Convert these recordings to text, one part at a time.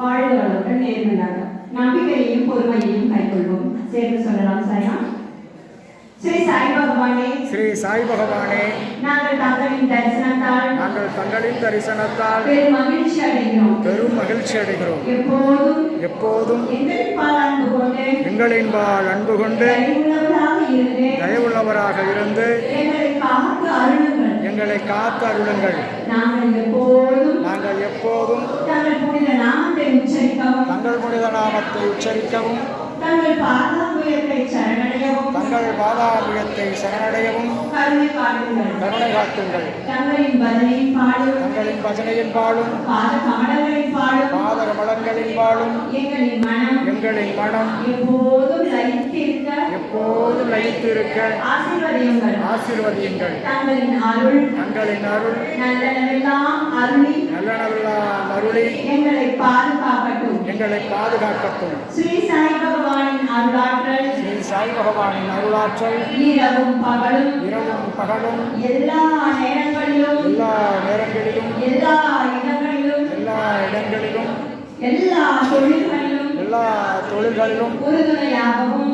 வாழ்கிறவர்கள் நேர்மையாக நம்பிக்கையையும் பொறுமையையும் கைக்கொள்வோம். சேர்ந்து சொல்லலாம். சாயா ஸ்ரீ சாய் பகவானே, ஸ்ரீ சாய் பகவானே, நாங்கள் தங்களின் தரிசனத்தால் பெரும் மகிழ்ச்சி அடைகிறோம். எப்போதும் எங்களின்பால் அன்பு கொண்டு தயவுள்ளவராக இருந்து எங்களை காத்து அருளுங்கள். நாங்கள் எப்போதும் தங்கள் புனித நாமத்தை உச்சரிக்கவும் தங்கள் பாதாபுயத்தை சரணடையவும் கருணை காட்டுங்கள். தங்களின் பஜனையின் பாடும் பாத கமலங்களின் பாடும் எங்களின் மனம் எப்போதும் லயித்திருக்க ஆசீர்வதியுங்கள். தங்களின் அருள் நல்லனவெல்லாம் அருளி எங்களை பாதுகாக்கட்டும். ஸ்ரீ சாய் பகவானின் அருளாற்றல் இரவும் பகலும் எல்லா நேரங்களிலும் எல்லா இடங்களிலும் எல்லா தொழில்களிலும் உறுதுணையாகவும்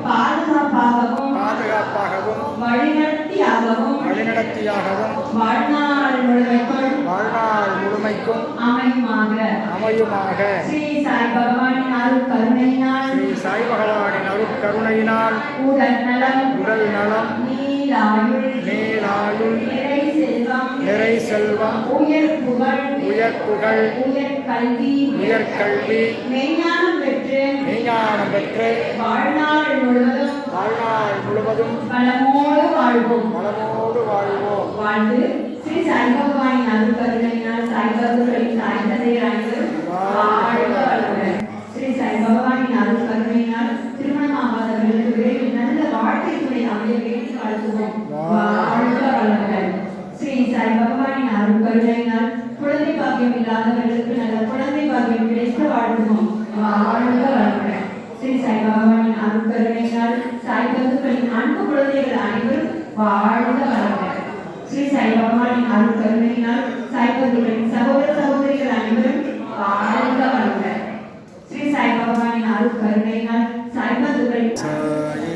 பாதுகாப்பாகவும் வழிநடத்தியாகவும் வாழ்நாள் முழுமைக்கும் அமையுமாக. ஸ்ரீ சாய் பகவானின் அருள் கருணையினால் உடல் நலம் நீலாயுள் நிறை செல்வம் உயர் புகழ் உயர் கல்வி மெய்ஞானம் பெற்று வாழ்நாள் முழுவதும் வளமோடு வாழ்வோம். வாழ்ந்து ஸ்ரீ சாய் பகவானின் அருள் கருணையினால் சாய் பகவானின் சாய் தந்தையர் அனைவரும் வாழ்க வளமுடன். ஸ்ரீ சாய் பகவானின் அருள் கருணையினால் திருமணமாகாதவர்களுக்கு விரைவில் நல்ல வாழ்க்கை துணை அமைய வேண்டி வாழ்த்துவோம். வாழ்க வளமுடன். ஸ்ரீ சாய் பகவானின் அருள் கருணையினால் குழந்தை பாக்கியம் இல்லாதவர்களுக்கு நல்ல குழந்தை பாக்கியம் கிடைத்து வாழ்த்துவோம். வாழ்க வளமுடன். ஸ்ரீ சாய் பகவானின் அருள் கருணையினால் சாய் பந்துக்களின் அன்பு குழந்தைகள் அனைவரும் வாழ்க வளமுடன். ஸ்ரீ சாய் பகவானின் அருள் கருணையினால் சாய் பந்துக்களின் சகோதர சகோதரிகள் அனைவரும் வாழ்க வளமுடன். ஸ்ரீ சாய் பகவானின் அருள் கருணையினால் சாய் பந்துக்களின் சாயே